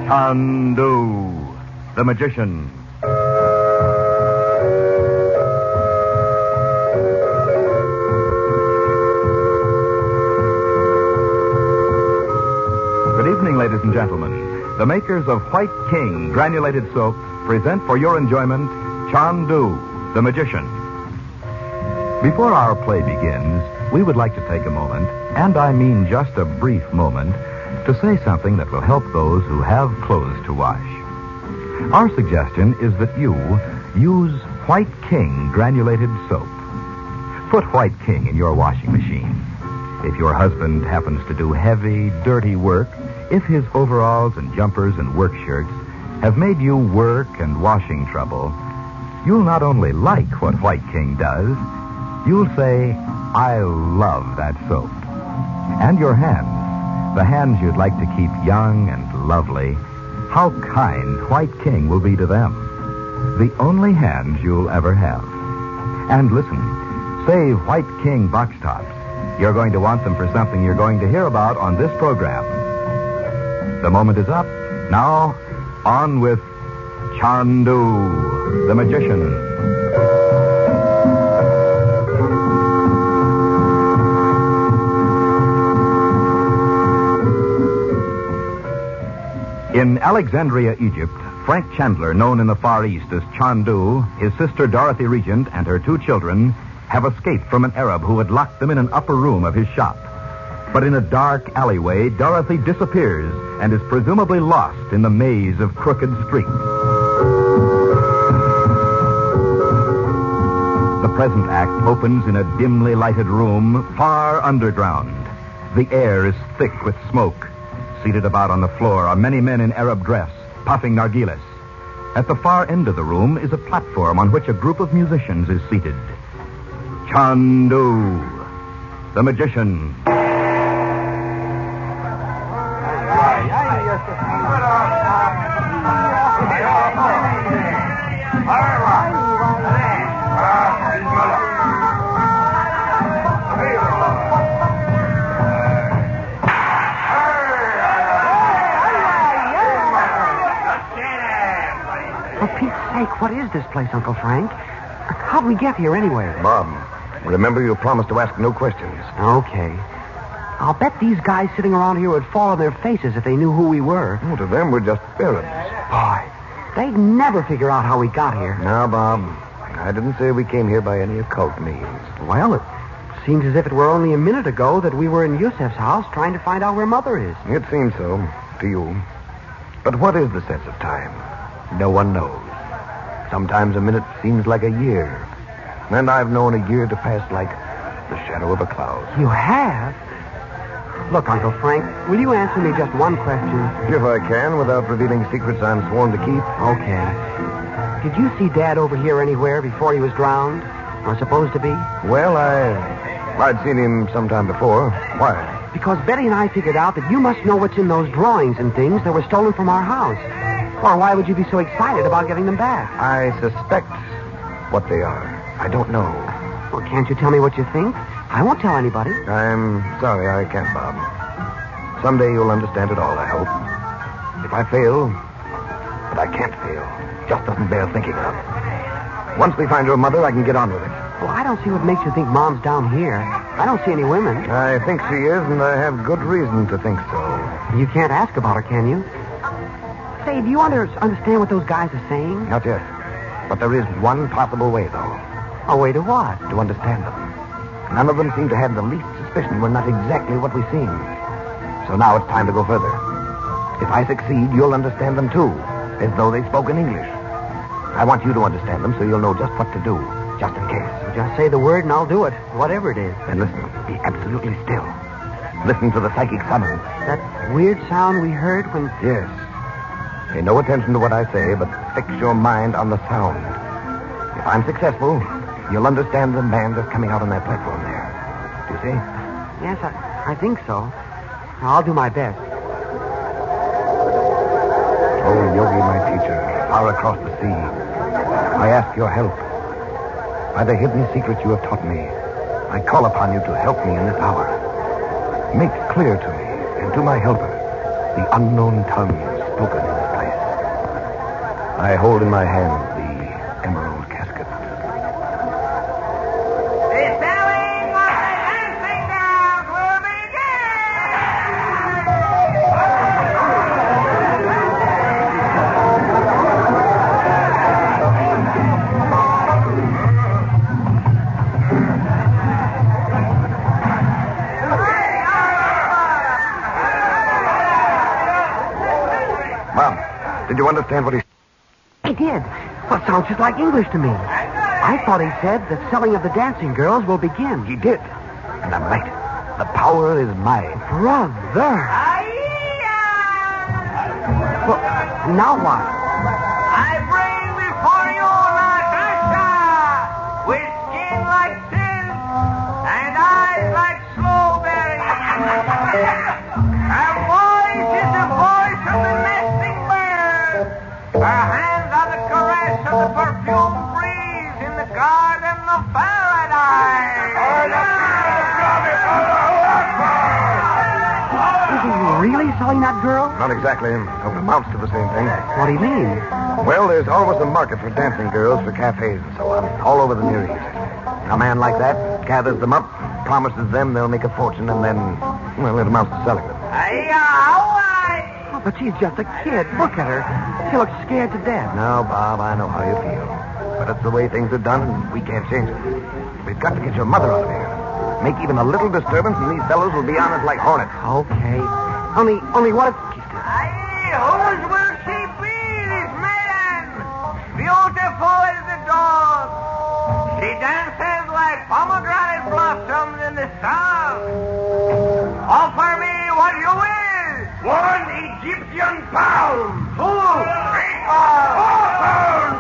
Chandu the Magician. Good evening, ladies and gentlemen. The makers of White King granulated soap present for your enjoyment Chandu the Magician. Before our play begins, we would like to take a moment, and I mean just a brief moment, to say something that will help those who have clothes to wash. Our suggestion is that you use White King granulated soap. Put White King in your washing machine. If your husband happens to do heavy, dirty work, if his overalls and jumpers and work shirts have made you work and washing trouble, you'll not only like what White King does, you'll say, I love that soap. And your hands, the hands you'd like to keep young and lovely, how kind White King will be to them. The only hands you'll ever have. And listen, save White King box tops. You're going to want them for something you're going to hear about on this program. The moment is up. Now, on with Chandu the Magician. In Alexandria, Egypt, Frank Chandler, known in the Far East as Chandu, his sister Dorothy Regent, and her 2 children have escaped from an Arab who had locked them in an upper room of his shop. But in a dark alleyway, Dorothy disappears and is presumably lost in the maze of crooked streets. The present act opens in a dimly lighted room far underground. The air is thick with smoke. Seated about on the floor are many men in Arab dress, puffing narghiles. At the far end of the room is a platform on which a group of musicians is seated. Chandu the Magician. For Pete's sake, what is this place, Uncle Frank? How'd we get here anyway? Bob, remember you promised to ask no questions. Okay. I'll bet these guys sitting around here would fall on their faces if they knew who we were. Oh, to them, we're just Arabs. Boy, they'd never figure out how we got here. Now, Bob, I didn't say we came here by any occult means. Well, it seems as if it were only a minute ago that we were in Yusef's house trying to find out where Mother is. It seems so, to you. But what is the sense of time? No one knows. Sometimes a minute seems like a year. And I've known a year to pass like the shadow of a cloud. You have? Look, Uncle Frank, will you answer me just one question? If I can, without revealing secrets I'm sworn to keep. Okay. Did you see Dad over here anywhere before he was drowned? Or supposed to be? Well, I'd seen him sometime before. Why? Because Betty and I figured out that you must know what's in those drawings and things that were stolen from our house. Or why would you be so excited about getting them back? I suspect what they are. I don't know. Well, can't you tell me what you think? I won't tell anybody. I'm sorry I can't, Bob. Someday you'll understand it all, I hope. If I fail, but I can't fail. Just doesn't bear thinking of. Once we find your mother, I can get on with it. Well, I don't see what makes you think Mom's down here. I don't see any women. I think she is, and I have good reason to think so. You can't ask about her, can you? Say, do you understand what those guys are saying? Not yet. But there is one possible way, though. A way to what? To understand them. None of them seem to have the least suspicion we're not exactly what we seem. So now it's time to go further. If I succeed, you'll understand them, too, as though they spoke in English. I want you to understand them so you'll know just what to do, just in case. Just say the word and I'll do it, whatever it is. And listen, be absolutely still. Listen to the psychic summons. That weird sound we heard when... Yes. Pay no attention to what I say, but fix your mind on the sound. If I'm successful, you'll understand the man that's coming out on that platform there. Do you see? Yes, I think so. I'll do my best. Oh, Yogi, my teacher, far across the sea, I ask your help. By the hidden secrets you have taught me, I call upon you to help me in this hour. Make clear to me and to my helper the unknown tongues spoken in I hold in my hand the emerald casket. The selling of the dancing girls will Mom, did you understand what he said? I did. Well, it sounds just like English to me. I thought he said the selling of the dancing girls will begin. He did. And I'm right. The power is mine. Brother. Well, now what? I bring before you Natasha, with skin like silk and eyes like strawberries. Her voice is the voice of the nesting bird. Her hands are the caress of the perfume breeze in the garden of paradise. Is he really selling that girl? Not exactly. It amounts to the same thing. What do you mean? Well, there's always a market for dancing girls, for cafes and so on, all over the Near East. A man like that gathers them up, promises them they'll make a fortune, and then, well, it amounts to selling them. Oh, but she's just a kid. Look at her. She looks scared to death. No, Bob, I know how you feel. But it's the way things are done, and we can't change it. We've got to get your mother out of here. Make even a little disturbance, and these fellows will be on us like hornets. Okay. Only what if... Whose will she be, this maiden? Beautiful as the dawn. She dances like pomegranate blossoms in the sun. Offer me what you will. 1 Egyptian pound. 2, 3 pounds. 4 pounds.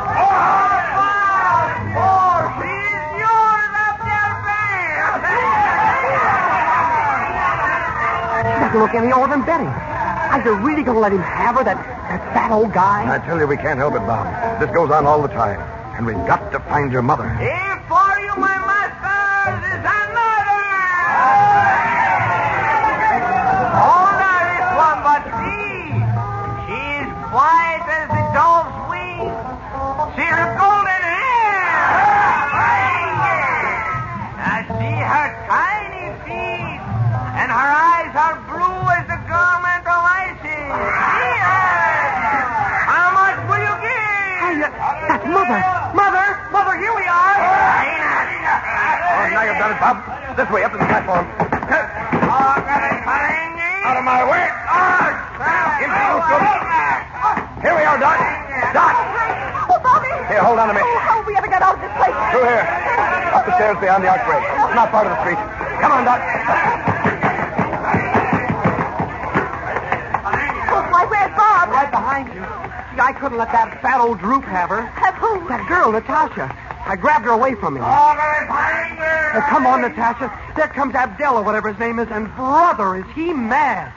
4. She is yours after She doesn't look any older than Betty. Are you really going to let him have her, that fat old guy? I tell you, we can't help it, Bob. This goes on all the time. And we've got to find your mother. Here for you, my masters, is another. Older, this one, but see. She is white as the dove's wing. See her golden hair. Now see her tiny feet. And her eyes are blue as the garment of Isis. See her. How much will you give? That's Mother. Mother, here we are. Oh, now you've done it, Bob. This way, up to the platform. Out of my way. Here we are, Dot. Dot. Oh, Bobby. Here, hold on a minute. Oh, how have we ever got out of this place? Through here. Up the stairs beyond the archway. Not part of the street. Come on, Dot. Oh, why, where's Bob? Right behind you. See, I couldn't let that fat old droop have her. Have who? That girl, Natasha. I grabbed her away from him. Come on, Natasha. There comes Abdel, or whatever his name is, and brother, is he mad.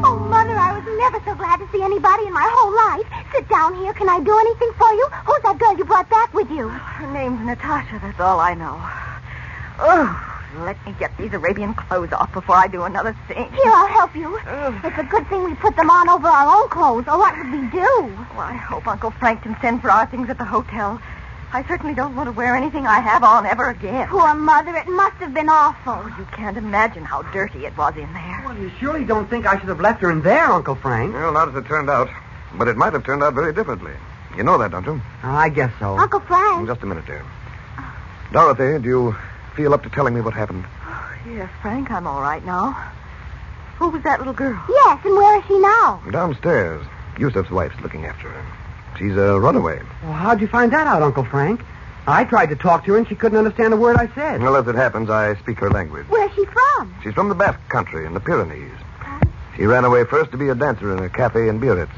Oh, Mother, I was never so glad to see anybody in my whole life. Sit down here. Can I do anything for you? Who's that girl you brought back with you? Her name's Natasha, that's all I know. Oh, let me get these Arabian clothes off before I do another thing. Here, I'll help you. It's a good thing we put them on over our own clothes, or what would we do? Well, I hope Uncle Frank can send for our things at the hotel. I certainly don't want to wear anything I have on ever again. Poor Mother, it must have been awful. Oh, you can't imagine how dirty it was in there. Well, you surely don't think I should have left her in there, Uncle Frank. Well, not as it turned out. But it might have turned out very differently. You know that, don't you? I guess so. Uncle Frank. Just a minute, dear. Dorothy, do you feel up to telling me what happened? Yes, Frank, I'm all right now. Who was that little girl? Yes, and where is she now? Downstairs. Yusuf's wife's looking after her. She's a runaway. Well, how'd you find that out, Uncle Frank? I tried to talk to her, and she couldn't understand a word I said. Well, as it happens, I speak her language. Where's she from? She's from the Basque country in the Pyrenees. She ran away first to be a dancer in a cafe in Biarritz.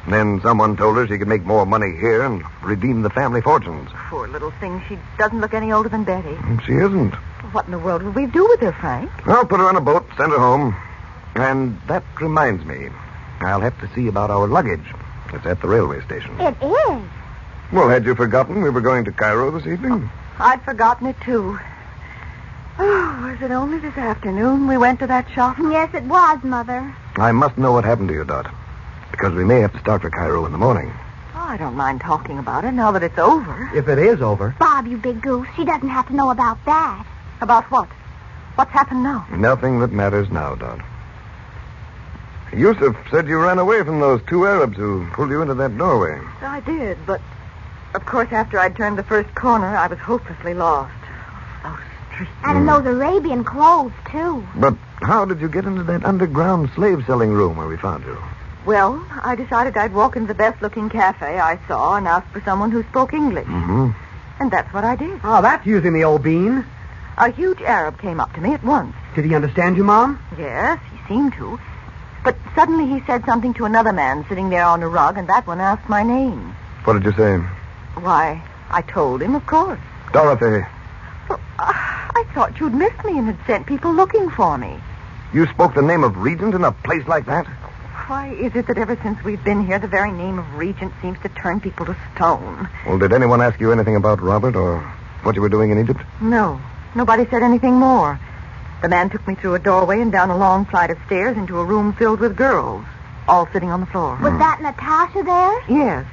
Then someone told her she could make more money here and redeem the family fortunes. Poor little thing. She doesn't look any older than Betty. She isn't. What in the world will we do with her, Frank? I'll put her on a boat, send her home. And that reminds me, I'll have to see about our luggage. It's at the railway station. It is. Well, had you forgotten we were going to Cairo this evening? I'd forgotten it, too. Oh, was it only this afternoon we went to that shop? Yes, it was, Mother. I must know what happened to you, Dot. Because we may have to start for Cairo in the morning. Oh, I don't mind talking about it now that it's over. If it is over. Bob, you big goose. She doesn't have to know about that. About what? What's happened now? Nothing that matters now, Dot. Yusuf said you ran away from those two Arabs who pulled you into that doorway. I did, but of course after I'd turned the first corner, I was hopelessly lost. Those streets. And in those Arabian clothes, too. But how did you get into that underground slave-selling room where we found you? Well, I decided I'd walk into the best-looking cafe I saw and ask for someone who spoke English. Mm-hmm. And that's what I did. Oh, that's using the old bean. A huge Arab came up to me at once. Did he understand you, Mom? Yes, he seemed to. But suddenly he said something to another man sitting there on a rug, and that one asked my name. What did you say? Why, I told him, of course. Dorothy. Well, I thought you'd missed me and had sent people looking for me. You spoke the name of Regent in a place like that? Why is it that ever since we've been here, the very name of Regent seems to turn people to stone? Well, did anyone ask you anything about Robert or what you were doing in Egypt? No. Nobody said anything more. The man took me through a doorway and down a long flight of stairs into a room filled with girls, all sitting on the floor. Was that Natasha there? Yes.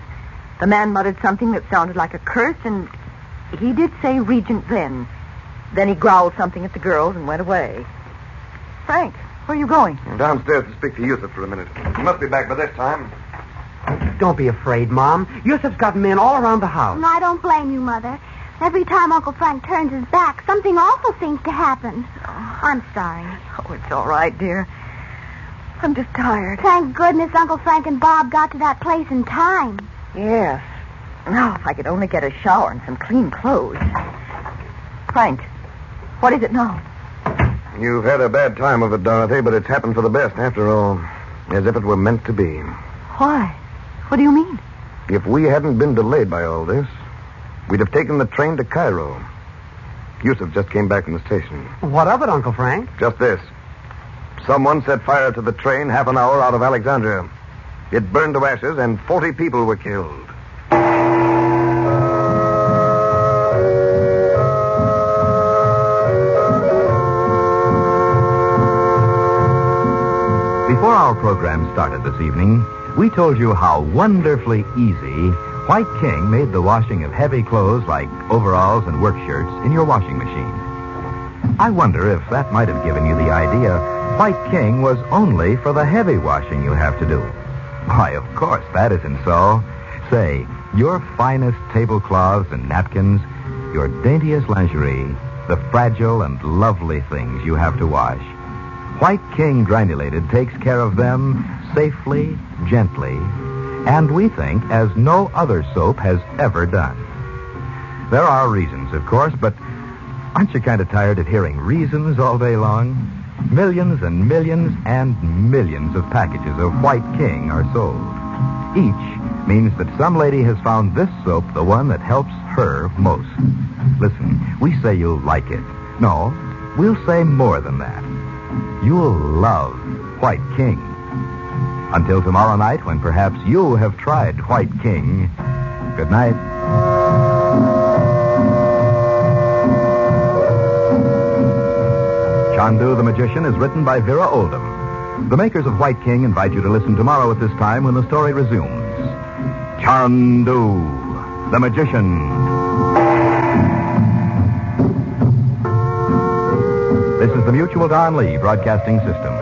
The man muttered something that sounded like a curse, and he did say Regent then. Then he growled something at the girls and went away. Frank, where are you going? I'm downstairs to speak to Yusuf for a minute. He must be back by this time. Don't be afraid, Mom. Yusuf's got men all around the house. I don't blame you, Mother. Every time Uncle Frank turns his back, something awful seems to happen. I'm sorry. Oh, it's all right, dear. I'm just tired. Thank goodness Uncle Frank and Bob got to that place in time. Yes. Now, if I could only get a shower and some clean clothes. Frank, what is it now? You've had a bad time of it, Dorothy, but it's happened for the best after all. As if it were meant to be. Why? What do you mean? If we hadn't been delayed by all this, we'd have taken the train to Cairo. Yusuf just came back from the station. What of it, Uncle Frank? Just this. Someone set fire to the train half an hour out of Alexandria. It burned to ashes, and 40 people were killed. Before our program started this evening, we told you how wonderfully easy White King made the washing of heavy clothes like overalls and work shirts in your washing machine. I wonder if that might have given you the idea White King was only for the heavy washing you have to do. Why, of course, that isn't so. Say, your finest tablecloths and napkins, your daintiest lingerie, the fragile and lovely things you have to wash. White King Granulated takes care of them safely, gently, and we think as no other soap has ever done. There are reasons, of course, but aren't you kind of tired of hearing reasons all day long? Millions and millions and millions of packages of White King are sold. Each means that some lady has found this soap the one that helps her most. Listen, we say you'll like it. No, we'll say more than that. You'll love White King. Until tomorrow night, when perhaps you have tried White King. Good night. Chandu the Magician is written by Vera Oldham. The makers of White King invite you to listen tomorrow at this time when the story resumes. Chandu the Magician. This is the Mutual Don Lee Broadcasting System.